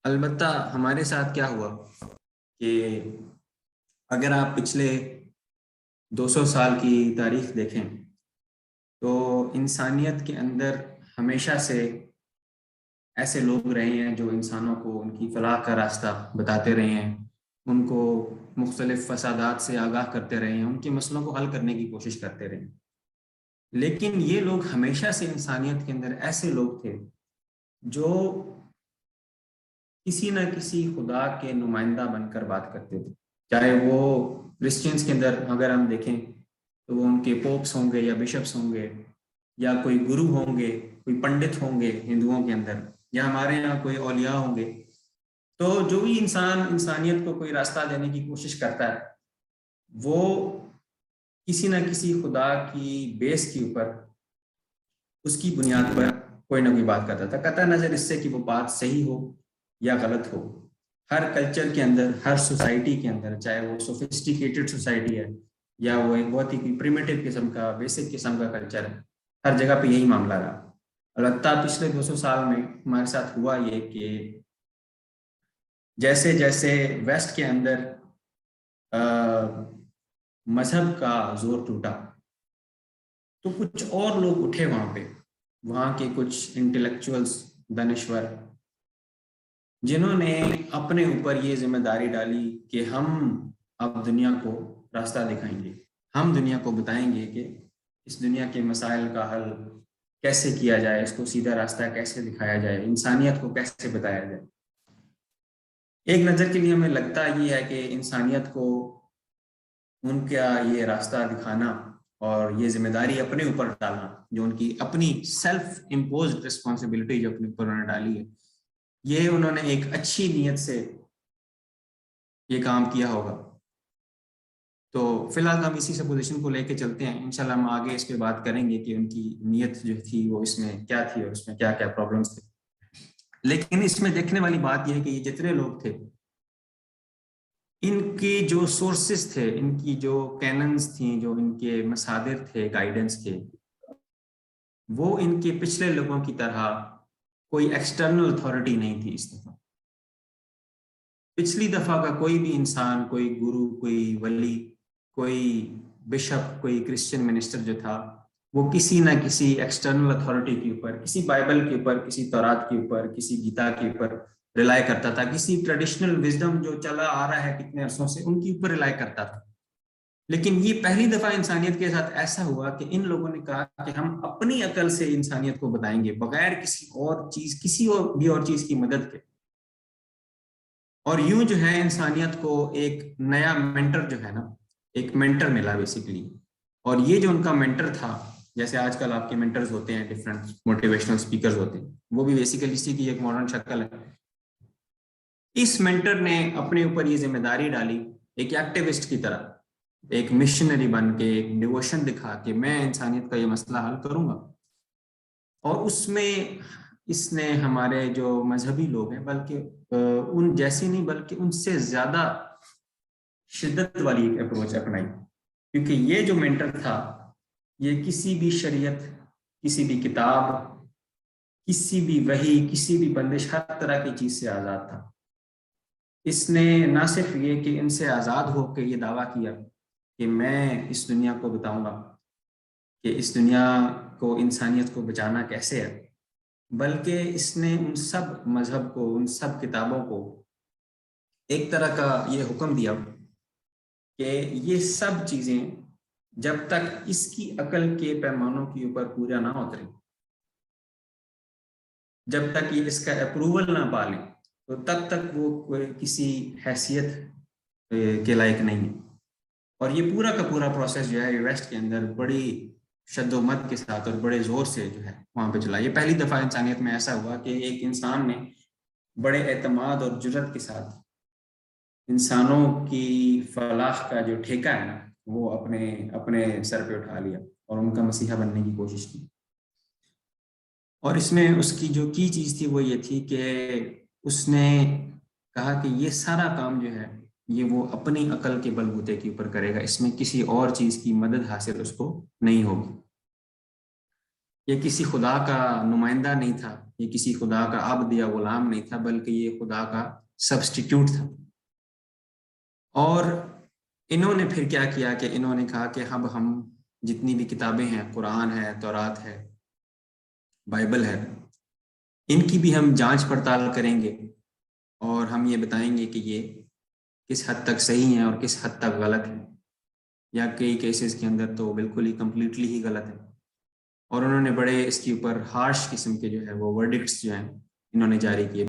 البتہ ہمارے ساتھ کیا ہوا کہ اگر آپ پچھلے 200 سال کی تاریخ دیکھیں تو انسانیت کے اندر ہمیشہ سے ایسے لوگ رہے ہیں جو انسانوں کو ان کی فلاح کا راستہ بتاتے رہے ہیں، ان کو مختلف فسادات سے آگاہ کرتے رہے ہیں، ان کے مسئلوں کو حل کرنے کی کوشش کرتے رہے ہیں۔ لیکن یہ لوگ ہمیشہ سے انسانیت کے اندر ایسے لوگ تھے جو کسی نہ کسی خدا کے نمائندہ بن کر بات کرتے تھے، چاہے وہ کرسچنس کے اندر اگر ہم دیکھیں تو وہ ان کے پوپس ہوں گے یا بشپس ہوں گے، یا کوئی گرو ہوں گے، کوئی پنڈت ہوں گے ہندوؤں کے اندر، یا ہمارے یہاں کوئی اولیاء ہوں گے۔ تو جو بھی انسان انسانیت کو کوئی راستہ دینے کی کوشش کرتا ہے وہ کسی نہ کسی خدا کی بیس کے اوپر، اس کی بنیاد پر کوئی نہ کوئی بات کرتا تھا، قطع نظر اس سے کہ وہ بات صحیح ہو یا غلط ہو۔ ہر کلچر کے اندر، ہر سوسائٹی کے اندر، چاہے وہ سوفسٹیکیٹڈ سوسائٹی ہے یا وہ ایک بہت ہی پریمیٹو قسم کا، بیسک قسم کا کلچر ہے، ہر جگہ پہ یہی معاملہ رہا۔ البتہ پچھلے 200 سال میں ہمارے ساتھ ہوا یہ کہ جیسے جیسے ویسٹ کے اندر مذہب کا زور ٹوٹا تو کچھ اور لوگ اٹھے وہاں کے کچھ انٹلیکچوئلز، دانشور، جنہوں نے اپنے اوپر یہ ذمہ داری ڈالی کہ ہم اب دنیا کو راستہ دکھائیں گے، ہم دنیا کو بتائیں گے کہ اس دنیا کے مسائل کا حل کیسے کیا جائے، اس کو سیدھا راستہ کیسے دکھایا جائے، انسانیت کو کیسے بتایا جائے۔ ایک نظر کے لیے ہمیں لگتا یہ ہے کہ انسانیت کو ان کا یہ راستہ دکھانا اور یہ ذمہ داری اپنے اوپر ڈالنا، جو ان کی اپنی سیلف امپوزڈ رسپانسبلٹی جو اپنے اوپر انہوں نے ڈالی ہے، یہ انہوں نے ایک اچھی نیت سے یہ کام کیا ہوگا۔ تو فی الحال ہم اسی سپوزیشن کو لے کے چلتے ہیں، انشاءاللہ ہم آگے اس پہ بات کریں گے کہ ان کی نیت جو تھی وہ اس میں کیا تھی اور اس میں کیا کیا پرابلمس تھے۔ لیکن اس میں دیکھنے والی بات یہ ہے کہ یہ جتنے لوگ تھے، ان کی جو سورسز تھے، ان کی جو کیننز تھیں، جو ان کے مصادر تھے گائیڈنس کے، وہ ان کے پچھلے لوگوں کی طرح کوئی ایکسٹرنل اتھارٹی نہیں تھی۔ اس دفعہ پچھلی دفعہ کا کوئی بھی انسان، کوئی گرو، کوئی ولی، کوئی بشپ، کوئی کرسچن منسٹر جو تھا، وہ کسی نہ کسی ایکسٹرنل اتھارٹی کے اوپر، کسی بائبل کے اوپر، کسی تورات کے اوپر، کسی گیتا کے اوپر ریلائی کرتا تھا، کسی ٹریڈیشنل وزڈم جو چلا آ رہا ہے کتنے عرصوں سے ان کے اوپر ریلائی کرتا تھا۔ لیکن یہ پہلی دفعہ انسانیت کے ساتھ ایسا ہوا کہ ان لوگوں نے کہا کہ ہم اپنی عقل سے انسانیت کو بتائیں گے، بغیر کسی اور چیز، کسی اور چیز کی مدد کے۔ اور یوں جو ہے انسانیت کو ایک نیا مینٹر جو ہے نا، ایک مینٹر ملا بیسیکلی۔ اور یہ جو ان کا مینٹر تھا، جیسے آج کل آپ کے مینٹرز ہوتے ہیں، ڈفرینٹ موٹیویشنل اسپیکرز ہوتے ہیں، وہ بھی بیسیکلی اسی کی ایک ماڈرن شکل ہے۔ اس مینٹر نے اپنے اوپر یہ ذمہ داری ڈالی ایک ایکٹیوسٹ کی طرح، ایک مشنری بن کے، ایک ڈیووشن دکھا کے میں انسانیت کا یہ مسئلہ حل کروں گا۔ اور اس میں اس نے ہمارے جو مذہبی لوگ ہیں، بلکہ ان جیسی نہیں بلکہ ان سے زیادہ شدت والی ایک اپروچ اپنائی، کیونکہ یہ جو مینٹر تھا یہ کسی بھی شریعت، کسی بھی کتاب، کسی بھی وحی، کسی بھی بندش، ہر طرح کی چیز سے آزاد تھا۔ اس نے نہ صرف یہ کہ ان سے آزاد ہو کے یہ دعویٰ کیا کہ میں اس دنیا کو بتاؤں گا کہ اس دنیا کو، انسانیت کو بچانا کیسے ہے، بلکہ اس نے ان سب مذہب کو، ان سب کتابوں کو ایک طرح کا یہ حکم دیا کہ یہ سب چیزیں جب تک اس کی عقل کے پیمانوں کے اوپر پورا نہ اتریں، جب تک یہ اس کا اپروول نہ پالیں، تو تب تک وہ کسی حیثیت کے لائق نہیں ہے۔ اور یہ پورا کا پورا پروسیس جو ہے ویسٹ کے اندر بڑی شد و مت کے ساتھ اور بڑے زور سے جو ہے وہاں پہ چلا۔ یہ پہلی دفعہ انسانیت میں ایسا ہوا کہ ایک انسان نے بڑے اعتماد اور جرت کے ساتھ انسانوں کی فلاح کا جو ٹھیکہ ہے نا، وہ اپنے سر پہ اٹھا لیا اور ان کا مسیحا بننے کی کوشش کی۔ اور اس میں اس کی جو کی چیز تھی وہ یہ تھی کہ اس نے کہا کہ یہ سارا کام جو ہے یہ وہ اپنی عقل کے بل بوتے کے اوپر کرے گا، اس میں کسی اور چیز کی مدد حاصل اس کو نہیں ہوگی۔ یہ کسی خدا کا نمائندہ نہیں تھا، یہ کسی خدا کا عبد یا غلام نہیں تھا، بلکہ یہ خدا کا سبسٹیٹیوٹ تھا۔ اور انہوں نے پھر کیا کیا کہ انہوں نے کہا کہ اب ہم جتنی بھی کتابیں ہیں، قرآن ہے، تورات ہے، بائبل ہے، ان کی بھی ہم جانچ پڑتال کریں گے اور ہم یہ بتائیں گے کہ یہ کس حد تک صحیح ہیں اور کس حد تک غلط ہیں، یا کئی کیسز کے اندر تو بالکل ہی کمپلیٹلی ہی غلط ہے۔ اور انہوں نے بڑے اس کے اوپر ہارش قسم کے جو ہے وہ ورڈکٹس جو ہیں انہوں نے جاری کیے۔